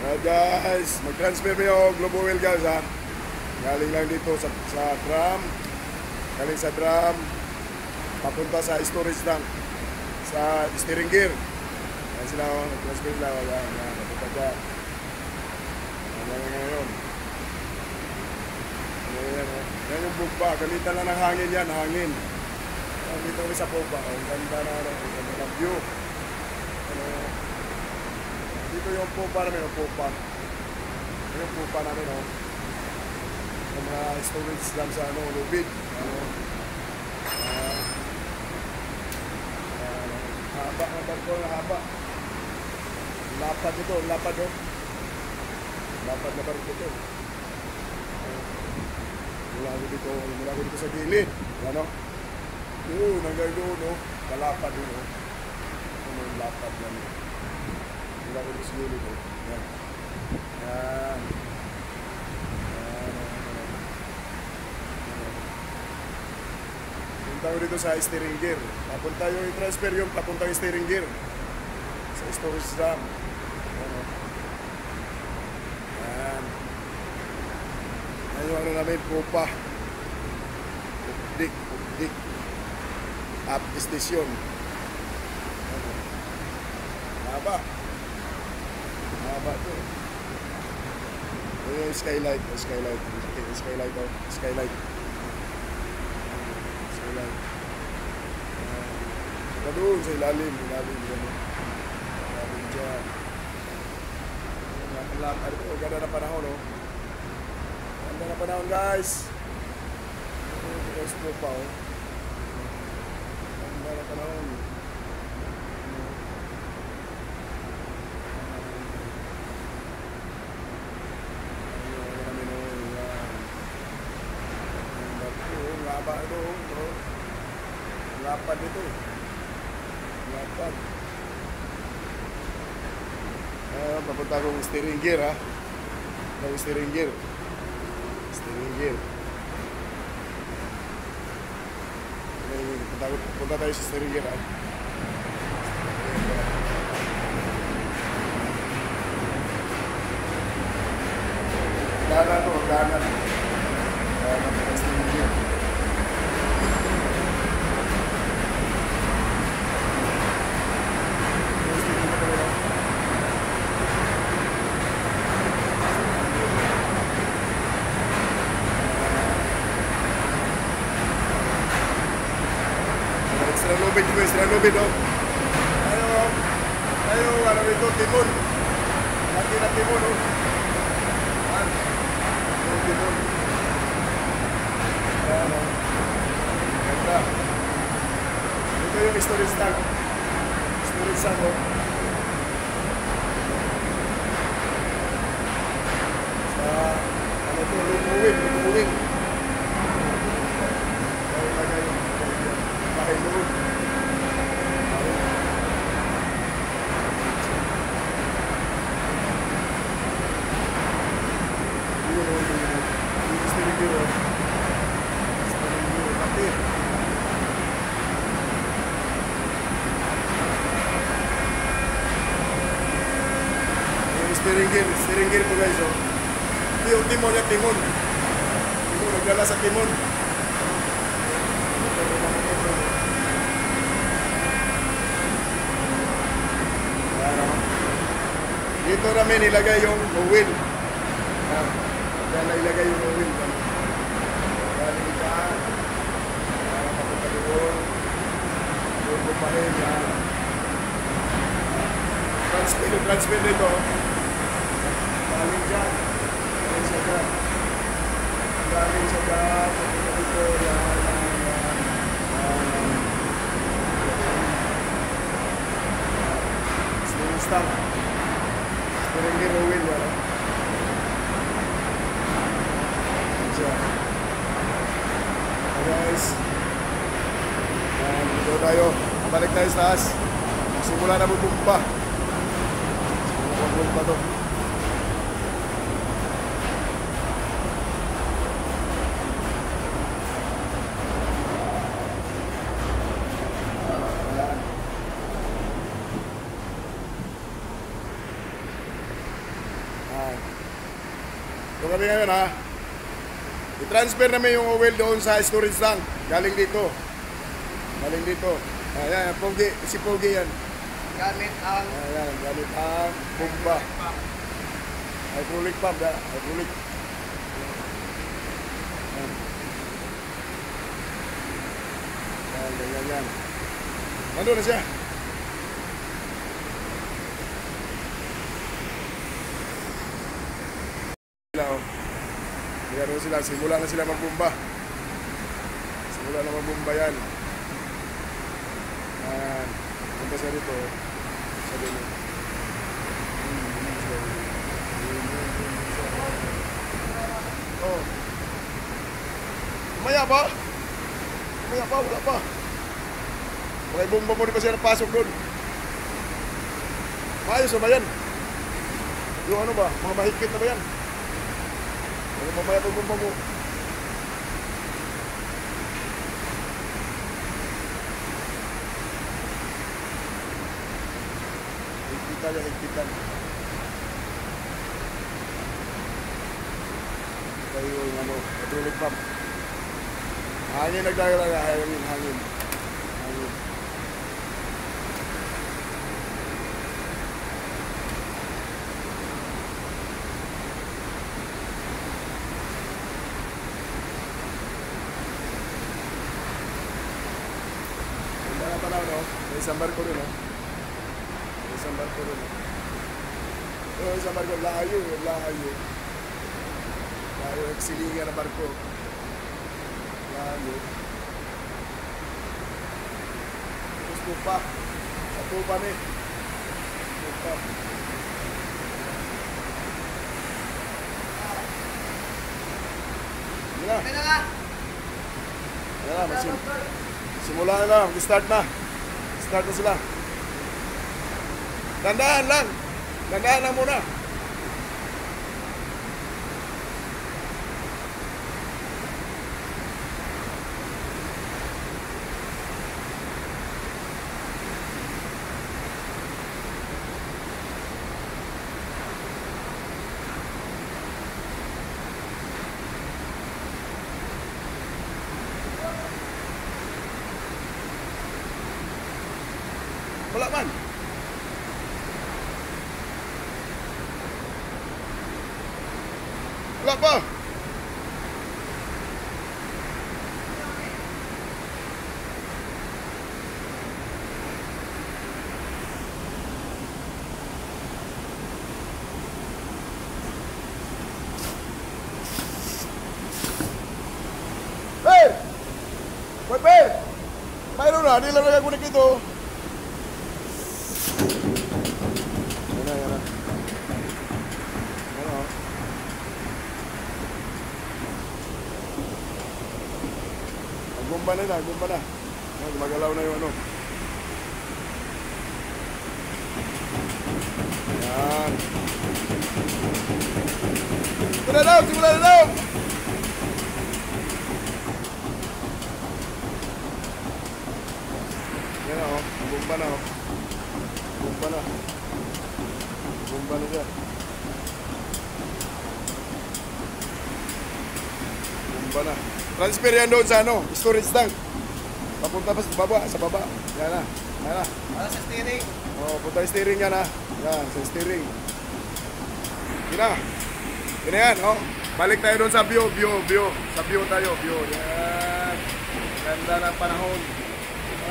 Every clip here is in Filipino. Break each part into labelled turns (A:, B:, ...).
A: Guys, mag-transfer mo Globo Wheel guys ha. Galing lang dito sa drum. Galing sa drum. Papunta sa storage tank. Sa steering gear. Yan sila mag-transfer sila. Yan, papunta dyan. Ngayon. Yan yung bugba. Gamitan lang ng hangin yan, hangin. Dito ulit sa pompa. Ang ganda na, ang ganda ng view. Dito yung pompa namin, yung pompa. Yung pompa namin, oh. Yung mga storage lang sa lubid. Haba, ang barko na haba. Lapad ito, lapad, oh. Lapad na barko ito. Mula ko dito sa gilid. Ano? Doon, hanggang doon, oh. Kalapad doon, oh. Ano yung lapad yan, oh. Mula ko dito sa gilid, oh. Yan. Yan. Punta ko dito sa steering gear. Papunta yung transfer yung papunta yung steering gear. Sa storage drum. Ano? Yan. Yan yung ano namin, pupa. Updik. Up station. Ano? Haba ito. Yung skylight. Skylight. Doon sa ilalim dyan. Ganda na panahon, oh. Ganda na panahon, guys. Guys po pa, oh. Ganda na panahon. Lapad ito. Lapad. Papunta kong steering gear, ha. Steering gear. Punta tayo sa steering gear, ha. Gana to, gana. Steering gear. Extra lubid, oh. Tayo, ano ito, timon. Laki na timon, oh. Yung timon. Ayan, oh. Ganda. Ito yung storage tank. Storage tank, oh. Sa, ano ito, lumuwing. Tayo lagay yung bahay loob. Steering gear po guys, oh. Timon yan, timon. Nagdala sa timon. Dito namin ilagay yung wheel. Diyan na ilagay yung wheel. Galing dyan. Papunta doon. Doon pupahin yan. Transfer dito. Galing dyan. Galing siya dyan. Papunta dito. Yan. Stop. Steering gear wheel yan. Guys. Dito tayo. Balik tayo sa taas. Simula na bubumpa. Bubumpa to. Yan. Ito kami ngayon ha. I-transfer namin yung oil doon sa storage tank. Galing dito. Galing dito. Ayan, Pogi. Si Pogi yan.
B: Gamit ang...
A: Ayan, gamit ang bomba. Hydraulic pump. Hydraulic. Ayan. Ayan, ganyan yan. Nandun na siya. Ayan sila, simula na sila magbomba. Simula na magbomba yan. Ayan. Punta siya dito. Sabi niyo. Oh. Umaya pa? Umaya pa, wala pa. May bomba mo rin pa siya napasok doon. Maayos na ba yan? Yung ano ba? Mga mahigpit na ba yan? Ano mamaya pag bomba mo? Higpitan yan, higpitan. Ito yung ano, hydraulic pump. Hangin nagdagalaga, hangin. Hangin. May isang barko rin, no? May isang barko rin, no? May isang barko, layo. Layo, eksilingan na barko. Layo. Tapos tupa. Sa tupa ni. Tupa. Yan na. Yan na, simula na lang, start na. Start na sila. Dandaan lang. Dandaan lang muna. Wala man. Wala pa. Hey! Boy, Per! Mayroon na, di lang nagagunik ito. Gumba na. Gumagalaw na yung ano. Yan. Simula na daw! Yan o, gumba na o. Gumba na siya. Gumba na. Transfer yan doon sa ano, storage tank. Papunta pa sa baba. Yan na.
B: Para sa steering.
A: Oh, punta yung steering yan ha. Yan, sa steering. Yan na. Yan, oh. Balik tayo doon sa view. Sa view tayo, Yan. Ganda ng panahon.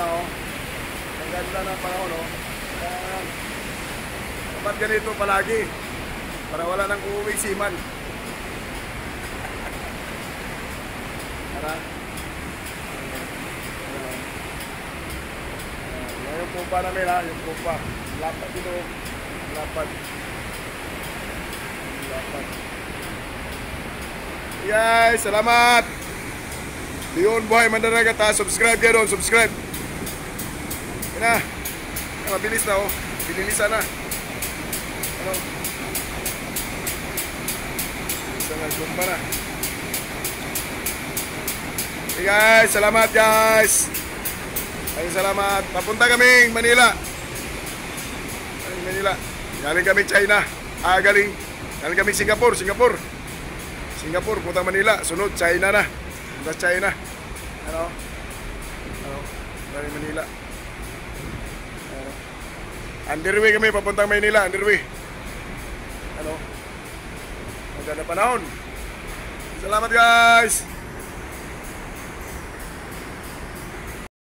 A: Ano, ang ganda ng panahon, oh. Yan. Dapat ganito palagi. Para wala nang uuwing siman. Para yung pupa namin ha, yung pupa. Lapat dito. Lapat. Guys, salamat. Leon Buhay Mandaragat ha. Subscribe kayo doon, subscribe. Yan na. Mabilis na oh. Binilisan na. Ano? Bilisan na, gumba na. Hey guys, salamat guys. Ay, salamat. Papunta kaming Manila. Galing kami China. Galing Galing kami Singapore. Singapore, puntang Manila. Sunod, China na. Punta China. Ano? Dari Manila. Underway kami, papuntang Manila. Underway. Ano? Maganda panahon. Salamat guys!